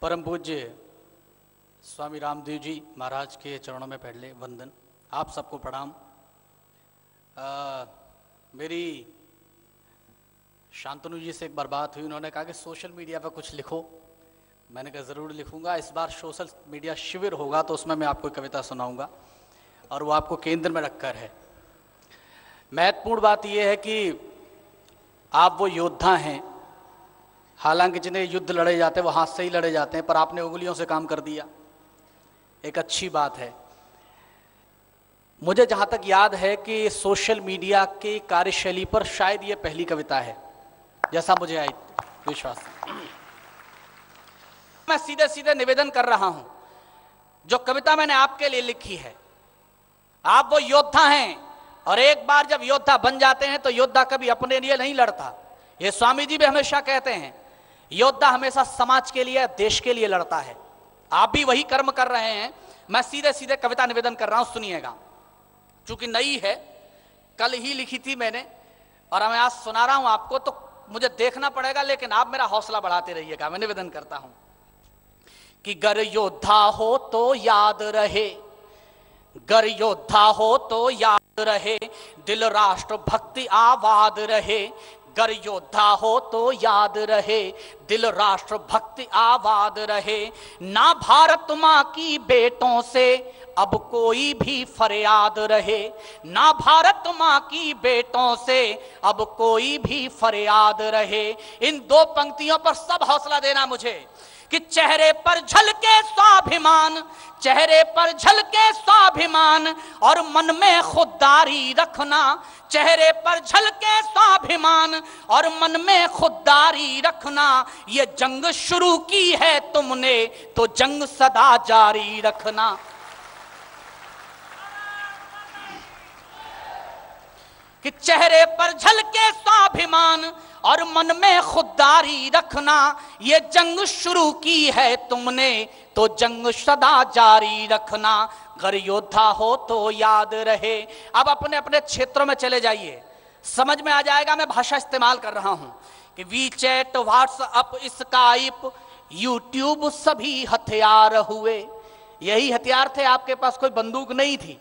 परम पूज्य स्वामी रामदेव जी महाराज के चरणों में पहले वंदन। आप सबको प्रणाम। मेरी शांतनु जी से एक बार बात हुई, उन्होंने कहा कि सोशल मीडिया पर कुछ लिखो। मैंने कहा ज़रूर लिखूंगा। इस बार सोशल मीडिया शिविर होगा तो उसमें मैं आपको कविता सुनाऊंगा और वो आपको केंद्र में रखकर है। महत्वपूर्ण बात यह है कि आप वो योद्धा हैं, हालांकि जिन्हें युद्ध लड़े जाते हैं वो हाथ से ही लड़े जाते हैं, पर आपने उंगलियों से काम कर दिया, एक अच्छी बात है। मुझे जहां तक याद है कि सोशल मीडिया की कार्यशैली पर शायद ये पहली कविता है, जैसा मुझे आई विश्वास। मैं सीधे सीधे निवेदन कर रहा हूं, जो कविता मैंने आपके लिए लिखी है, आप वो योद्धा हैं और एक बार जब योद्धा बन जाते हैं तो योद्धा कभी अपने लिए नहीं लड़ता। ये स्वामी जी भी हमेशा कहते हैं, योद्धा हमेशा समाज के लिए, देश के लिए लड़ता है। आप भी वही कर्म कर रहे हैं। मैं सीधे सीधे कविता निवेदन कर रहा हूं, सुनिएगा। चूंकि नई है, कल ही लिखी थी मैंने और मैं आज सुना रहा हूं आपको, तो मुझे देखना पड़ेगा, लेकिन आप मेरा हौसला बढ़ाते रहिएगा। मैं निवेदन करता हूं कि गर योद्धा हो तो याद रहे, गर योद्धा हो तो याद रहे, दिल राष्ट्र भक्ति आबाद रहे। गर योद्धा हो तो याद रहे, दिल राष्ट्र भक्ति आबाद रहे। ना भारत माँ की बेटों से अब कोई भी फरियाद रहे, ना भारत माँ की बेटों से अब कोई भी फरियाद रहे। इन दो पंक्तियों पर सब हौसला देना मुझे कि चेहरे पर झलके स्वाभिमान, चेहरे पर झलके स्वाभिमान और मन में खुददारी रखना। चेहरे पर झलके स्वाभिमान और मन में खुददारी रखना। ये जंग शुरू की है तुमने तो जंग सदा जारी रखना। कि चेहरे पर झलके स्वाभिमान और मन में खुददारी रखना। ये जंग शुरू की है तुमने तो जंग सदा जारी रखना। गर योद्धा हो तो याद रहे। अब अपने अपने क्षेत्रों में चले जाइए, समझ में आ जाएगा मैं भाषा इस्तेमाल कर रहा हूं कि वीचैट, व्हाट्सएप, स्काइप, यूट्यूब सभी हथियार हुए। यही हथियार थे, आपके पास कोई बंदूक नहीं थी।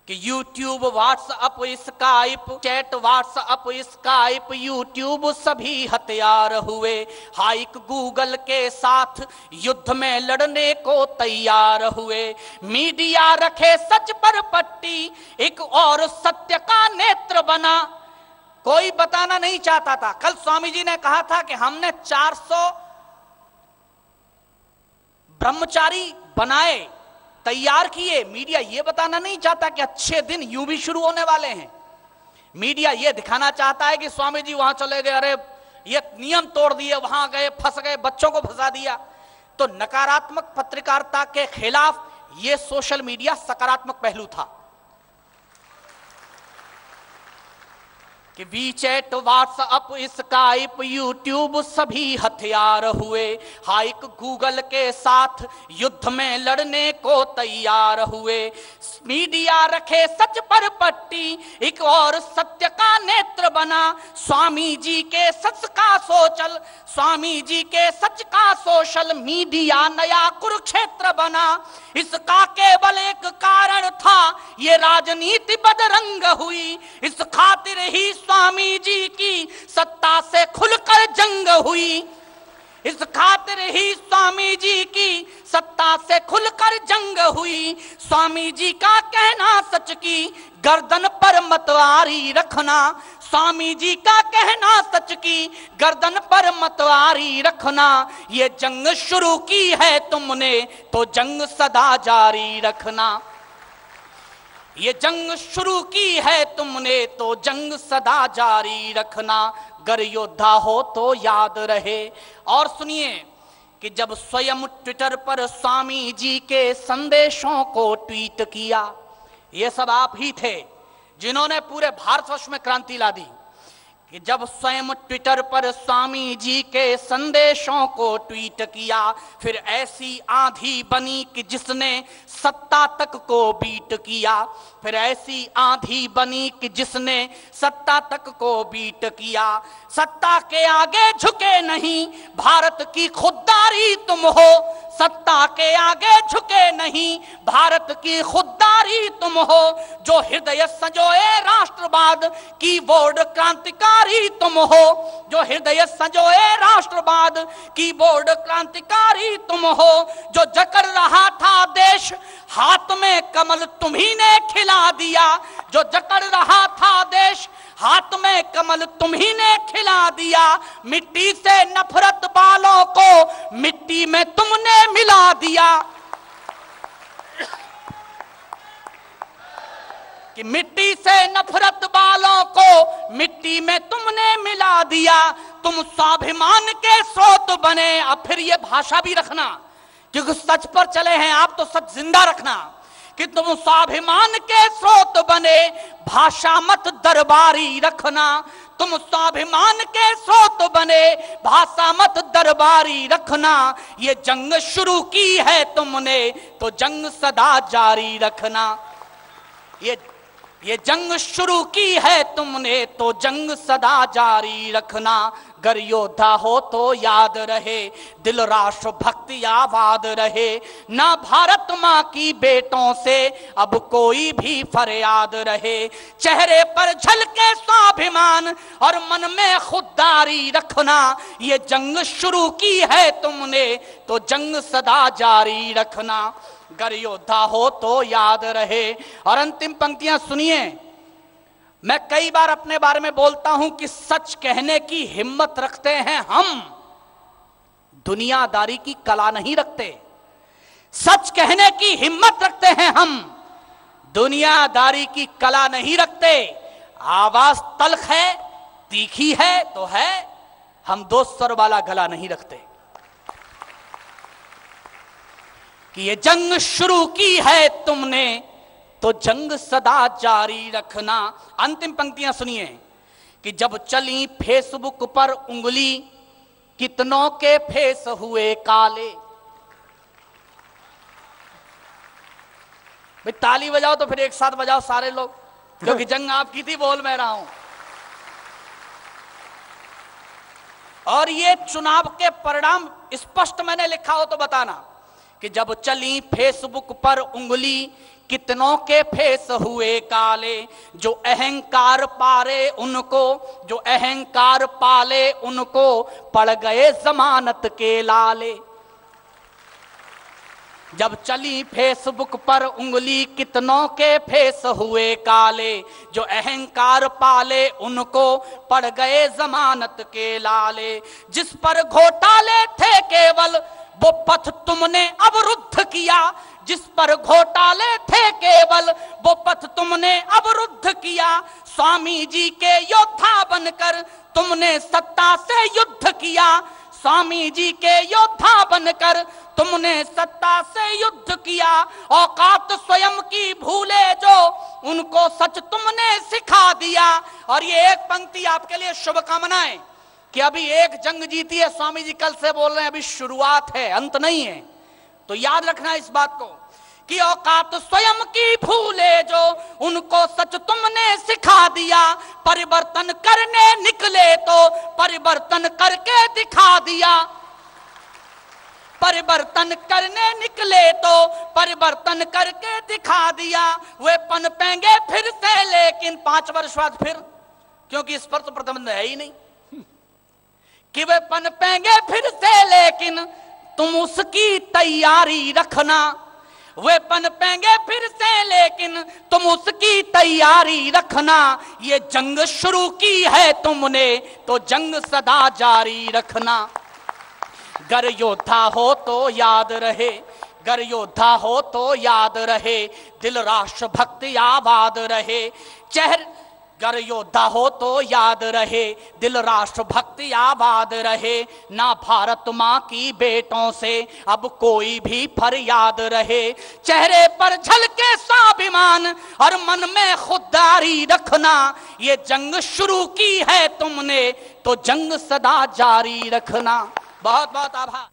कि YouTube, WhatsApp, Skype, chat, WhatsApp, Skype, YouTube सभी हथियार हुए। हाइक गूगल के साथ युद्ध में लड़ने को तैयार हुए। मीडिया रखे सच पर पट्टी, एक और सत्य का नेत्र बना। कोई बताना नहीं चाहता था। कल स्वामी जी ने कहा था कि हमने 400 ब्रह्मचारी बनाए, तैयार किए। मीडिया ये बताना नहीं चाहता कि अच्छे दिन यूं भी शुरू होने वाले हैं। मीडिया ये दिखाना चाहता है कि स्वामी जी वहां चले गए, अरे ये नियम तोड़ दिए, वहां गए, फंस गए, बच्चों को फंसा दिया। तो नकारात्मक पत्रकारिता के खिलाफ ये सोशल मीडिया सकारात्मक पहलू था कि वीचैट, व्हाट्सएप, स्काइप, यूट्यूब सभी हथियार हुए। हाइक गूगल के साथ युद्ध में लड़ने को तैयार हुए। मीडिया रखे सच पर पट्टी, एक और सत्य का नेत्र बना। स्वामी जी के सच का सोशल, स्वामी जी के सच का सोशल मीडिया नया कुरुक्षेत्र बना। इसका केवल एक कारण था, ये राजनीति बदरंग हुई। इस खातिर ही स्वामी जी की सत्ता से खुलकर जंग हुई। इस खातिर ही स्वामी जी की सत्ता से खुलकर जंग हुई। स्वामी जी का कहना सच की गर्दन पर मतवारी रखना। स्वामी जी का कहना सच की गर्दन पर मतवारी रखना। ये जंग शुरू की है तुमने तो जंग सदा जारी रखना। ये जंग शुरू की है तुमने तो जंग सदा जारी रखना। गर योद्धा हो तो याद रहे। और सुनिए कि जब स्वयं ट्विटर पर स्वामी जी के संदेशों को ट्वीट किया, ये सब आप ही थे जिन्होंने पूरे भारतवर्ष में क्रांति ला दी। कि जब स्वयं ट्विटर पर स्वामी जी के संदेशों को ट्वीट किया, फिर ऐसी आंधी बनी कि जिसने सत्ता तक को बीट किया, फिर ऐसी आंधी बनी कि जिसने सत्ता तक को बीट किया। सत्ता के आगे झुके नहीं, भारत की खुददारी तुम हो। सत्ता के आगे झुके नहीं, भारत की खुददारी तुम हो। जो हृदय संजोए राष्ट्रवाद की बोर्ड क्रांतिकारी तुम हो। जो हृदय संजोए राष्ट्रवाद की बोर्ड क्रांतिकारी तुम हो। जो जकड़ रहा था देश, हाथ में कमल तुम्ही ने खिला दिया। जो जकड़ रहा था देश, हाथ में कमल तुम्ही ने खिला दिया। मिट्टी से नफरत बालों को मिट्टी में तुमने मिला दिया। कि मिट्टी से नफरत बालों को मिट्टी में तुमने मिला दिया। तुम स्वाभिमान के स्रोत बने। अब फिर ये भाषा भी रखना, क्योंकि सच पर चले हैं आप, तो सच जिंदा रखना कि तुम स्वाभिमान के स्रोत बने, भाषा मत दरबारी रखना। तुम स्वाभिमान के स्रोत बने, भाषा मत दरबारी रखना। ये जंग शुरू की है तुमने, तो जंग सदा जारी रखना। ये जंग शुरू की है तुमने, तो जंग सदा जारी रखना। गर योद्धा हो तो याद रहे, दिल राष्ट्र भक्ति आबाद रहे। ना भारत माँ की बेटों से अब कोई भी फरियाद रहे। चेहरे पर झलके स्वाभिमान और मन में खुददारी रखना। ये जंग शुरू की है तुमने, तो जंग सदा जारी रखना। गर योद्धा हो तो याद रहे। और अंतिम पंक्तियां सुनिए। मैं कई बार अपने बारे में बोलता हूं कि सच कहने की हिम्मत रखते हैं हम, दुनियादारी की कला नहीं रखते। सच कहने की हिम्मत रखते हैं हम, दुनियादारी की कला नहीं रखते। आवाज तल्ख है, तीखी है तो है, हम दो स्वर वाला गला नहीं रखते। कि ये जंग शुरू की है तुमने, तो जंग सदा जारी रखना। अंतिम पंक्तियां सुनिए। कि जब चली फेसबुक पर उंगली, कितनों के फेस हुए काले। भाई ताली बजाओ तो फिर एक साथ बजाओ सारे लोग, क्योंकि जंग आपकी थी, बोल मैं रहा हूं। और ये चुनाव के परिणाम स्पष्ट मैंने लिखा हो तो बताना। कि जब चली फेसबुक पर उंगली, कितनों के फेस हुए काले। जो अहंकार पारे उनको, जो अहंकार पाले उनको, पड़ गए जमानत के लाले। जब चली फेसबुक पर उंगली, कितनों के फेस हुए काले। जो अहंकार पाले उनको, पड़ गए जमानत के लाले। जिस पर घोटाले थे केवल, वो पथ तुमने अवरुद्ध किया। जिस पर घोटाले थे केवल, वो पथ तुमने अवरुद्ध किया। स्वामी जी के योद्धा बनकर तुमने सत्ता से युद्ध किया। स्वामी जी के योद्धा बनकर तुमने सत्ता से युद्ध किया। औकात स्वयं की भूले जो, उनको सच तुमने सिखा दिया। और ये एक पंक्ति आपके लिए शुभकामनाएं कि अभी एक जंग जीती है। स्वामी जी कल से बोल रहे हैं, अभी शुरुआत है, अंत नहीं है। तो याद रखना इस बात को कि औकात स्वयं की भूले जो, उनको सच तुमने सिखा दिया। परिवर्तन करने निकले तो परिवर्तन करके दिखा दिया। परिवर्तन करने निकले तो परिवर्तन करके दिखा दिया। वे पनपेंगे फिर से, लेकिन 5 वर्ष बाद फिर, क्योंकि इस पर तो प्रतिबंध है ही नहीं। कि वे पनपेंगे फिर से, लेकिन तुम उसकी तैयारी रखना। वे पनपेंगे फिर से, लेकिन तुम उसकी तैयारी रखना। ये जंग शुरू की है तुमने, तो जंग सदा जारी रखना। गर योद्धा हो तो याद रहे, गर योद्धा हो तो याद रहे। दिल राष्ट्र भक्ति आबाद रहे। गर योद्धा हो तो याद रहे, दिल राष्ट्र भक्ति आबाद रहे, ना भारत माँ की बेटों से अब कोई भी फरियाद रहे। चेहरे पर झलके स्वाभिमान और मन में खुददारी रखना, ये जंग शुरू की है तुमने तो जंग सदा जारी रखना। बहुत बहुत आभार।